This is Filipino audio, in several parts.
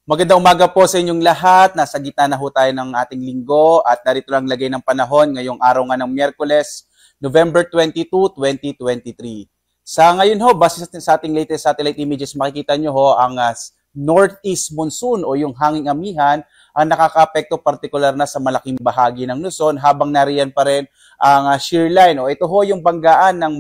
Magandang umaga po sa inyong lahat. Nasa gitna na ho tayo ng ating linggo at narito lang lagay ng panahon ngayong araw nga ng Miyerkules, November 22, 2023. Sa ngayon ho, base sa ating latest satellite images, makikita nyo ho ang northeast monsoon o yung hanging amihan ang nakaka-apekto partikular na sa malaking bahagi ng Luzon habang nariyan pa rin ang shear line. O ito ho yung banggaan ng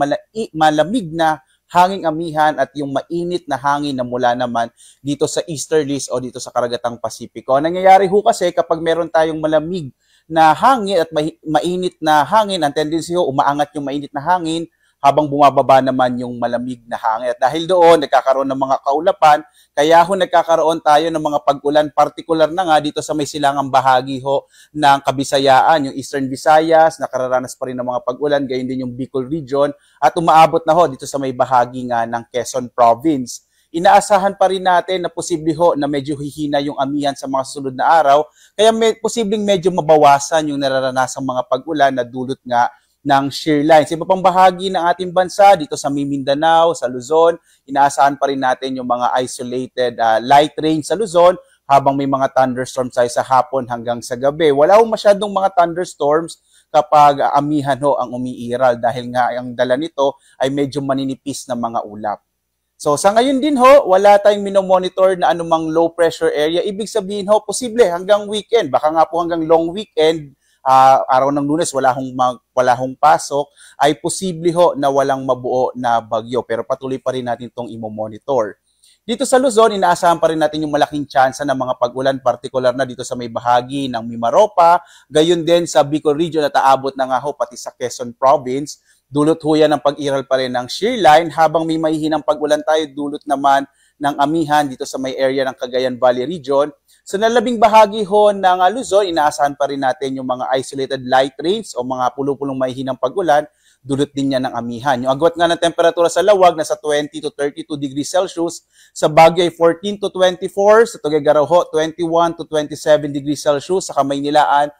malamig na hanging amihan at yung mainit na hangin na mula naman dito sa easterlies o dito sa karagatang Pasipiko. Ang nangyayari ho kasi kapag meron tayong malamig na hangin at mainit na hangin, ang tendency ho umaangat yung mainit na hangin habang bumababa naman yung malamig na hangin. At dahil doon, nagkakaroon ng mga kaulapan, kaya ho nagkakaroon tayo ng mga pag-ulan, partikular na nga dito sa may silangang bahagi ho ng Kabisayaan, yung Eastern Visayas, nakararanas pa rin ng mga pag-ulan, gayon din yung Bicol region, at umaabot na ho dito sa may bahagi nga ng Quezon Province. Inaasahan pa rin natin na posible ho na medyo hihina yung amihan sa mga susunod na araw, kaya posibleng medyo mabawasan yung nararanasang mga pag-ulan na dulot nga ng shear line. Sa iba pang bahagi ng ating bansa, dito sa Mindanao, sa Luzon, inaasahan pa rin natin yung mga isolated light rain sa Luzon habang may mga thunderstorms tayo sa hapon hanggang sa gabi. Wala ho masyadong mga thunderstorms kapag amihan ho ang umiiral dahil nga ang dala nito ay medyo maninipis na mga ulap. So sa ngayon din ho, wala tayong minomonitor na anumang low pressure area. Ibig sabihin ho, posible hanggang weekend, baka nga po hanggang long weekend, araw ng Lunes wala hong pasok, ay posible ho na walang mabuo na bagyo. Pero patuloy pa rin natin itong imo-monitor. Dito sa Luzon, inaasahan pa rin natin yung malaking tsansa ng mga pag-ulan, partikular na dito sa may bahagi ng Mimaropa, gayon din sa Bicol region at aabot na nga ho pati sa Quezon Province. Dulot ho yan ng pag-iral pa rin ng shear line habang may mahihinang pag-ulan tayo, dulot naman ng amihan dito sa may area ng Cagayan Valley region. Sa nalabing bahagi ho ng Luzon, inaasahan pa rin natin yung mga isolated light rains o mga pulo-pulong mahihinang pag-ulan, dulot din yan ng amihan. Yung agwat nga ng temperatura sa Lawag, nasa 20 to 32 degrees Celsius, sa Baguio ay 14 to 24, sa Tuguegarao ho, 21 to 27 degrees Celsius, sa Kamaynilaan,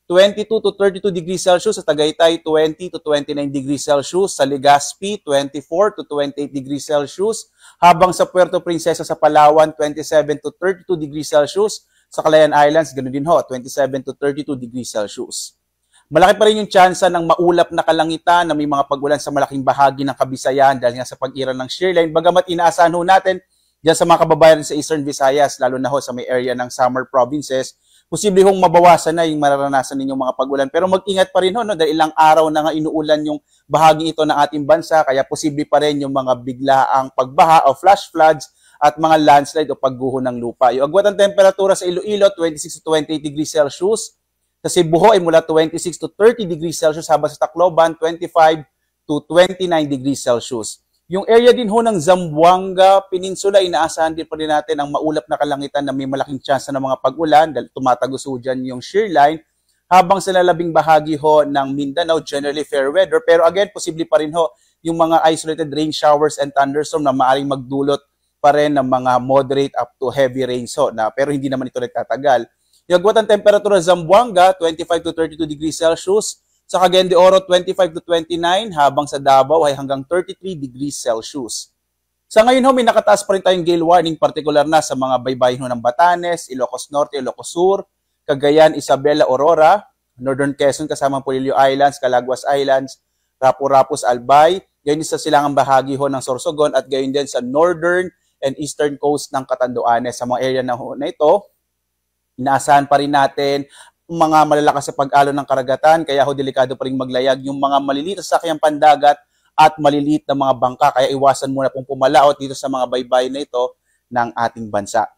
22 to 32 degrees Celsius, sa Tagaytay 20 to 29 degrees Celsius, sa Legazpi 24 to 28 degrees Celsius, habang sa Puerto Princesa sa Palawan 27 to 32 degrees Celsius, sa Calayan Islands ganoon din ho, 27 to 32 degrees Celsius. Malaki pa rin yung tsansa ng maulap na kalangitan na may mga pag-ulan sa malaking bahagi ng Kabisayan dahil nga sa pag-iral ng shear line. Bagamat inaasahan ho natin diyan sa mga kababayan sa Eastern Visayas, lalo na ho sa may area ng summer provinces, posible hong mabawasan na yung mararanasan ninyong mga pag-ulan. Pero mag-ingat pa rin ho, no? Dahil ilang araw na nga inuulan yung bahagi ito ng ating bansa, kaya posible pa rin yung mga biglaang pagbaha o flash floods at mga landslide o pagguho ng lupa. Yung agwat ng temperatura sa Iloilo, 26 to 28 degrees Celsius. Sa Cebu ay mula 26 to 30 degrees Celsius, habang sa Tacloban, 25 to 29 degrees Celsius. Yung area din ho ng Zamboanga Peninsula, inaasahan din pa rin natin ang maulap na kalangitan na may malaking tsansa ng mga pag-ulan dahil tumatagos ho dyan yung shear line. Habang sa lalabing bahagi ho ng Mindanao, generally fair weather. Pero again, posible pa rin ho yung mga isolated rain showers and thunderstorm na maaaring magdulot pa rin ng mga moderate up to heavy rains ho, pero hindi naman ito nagtatagal. Yung agwat ng temperatura sa Zamboanga, 25 to 32 degrees Celsius. Sa Cagayan de Oro, 25 to 29, habang sa Davao ay hanggang 33 degrees Celsius. Sa ngayon ho, may nakataas pa rin tayong gale warning, partikular na sa mga baybayin ho ng Batanes, Ilocos Norte, Ilocos Sur, Cagayan, Isabela, Aurora, Northern Quezon kasama Polillo Islands, Calaguas Islands, Rapu-Rapus, Albay, gayon sa silangang bahagi ho ng Sorsogon at gayon din sa northern and eastern coast ng Catanduanes. Sa mga area na ito, inaasahan pa rin natin mga malalakas sa pag-alon ng karagatan, kaya ho delikado pa rin maglayag yung mga maliliit sa sakyang pandagat at maliliit na mga bangka, kaya iwasan muna pong pumalaot dito sa mga baybay na ito ng ating bansa.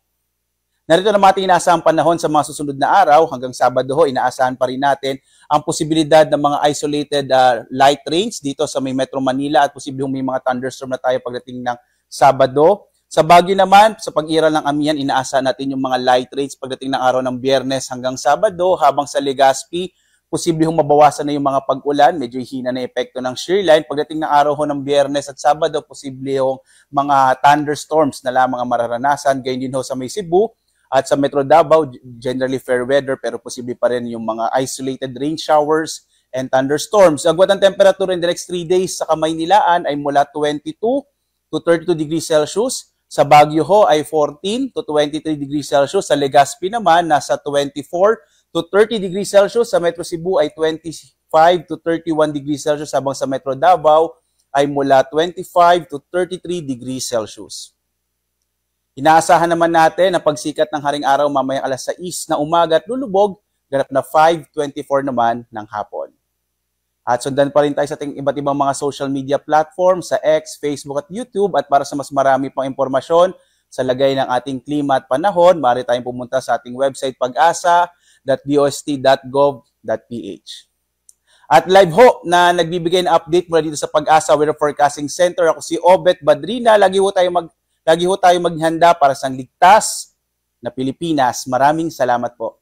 Narito naman ating inaasahang panahon sa mga susunod na araw. Hanggang Sabado ho, inaasahan pa rin natin ang posibilidad ng mga isolated light rains dito sa may Metro Manila at posibleng may mga thunderstorm na tayo pagdating ng Sabado. Sa Baguio naman, sa pag-iral ng amihan, inaasahan natin yung mga light rains pagdating ng araw ng Biyernes hanggang Sabado, habang sa Legazpi, posibleng mabawasan na yung mga pag-ulan, medyo hina na epekto ng shear line. Pagdating ng araw ho ng Biyernes at Sabado, posibleng mga thunderstorms na lamang ang mararanasan. Gayun din ho sa may Cebu at sa Metro Davao, generally fair weather, pero posible pa rin yung mga isolated rain showers and thunderstorms. Agwat ang temperature in the next 3 days sa Kamaynilaan ay mula 22 to 32 degrees Celsius. Sa Baguio ho ay 14 to 23 degrees Celsius. Sa Legazpi naman, nasa 24 to 30 degrees Celsius. Sa Metro Cebu ay 25 to 31 degrees Celsius. Habang sa Metro Davao ay mula 25 to 33 degrees Celsius. Inaasahan naman natin na pagsikat ng haring araw mamayang alas 6 na umaga at lulubog, ganap na 5:24 naman ng hapon. At sundan pa rin tayo sa ating iba't ibang mga social media platforms sa X, Facebook at YouTube. At para sa mas marami pang impormasyon sa lagay ng ating klima at panahon, maaari tayong pumunta sa ating website pag-asa.dost.gov.ph. At live ho na nagbibigay ng update mula dito sa Pag-asa Weather Forecasting Center. Ako si Obet Badrina. Lagi ho tayo maghanda para sa ligtas na Pilipinas. Maraming salamat po.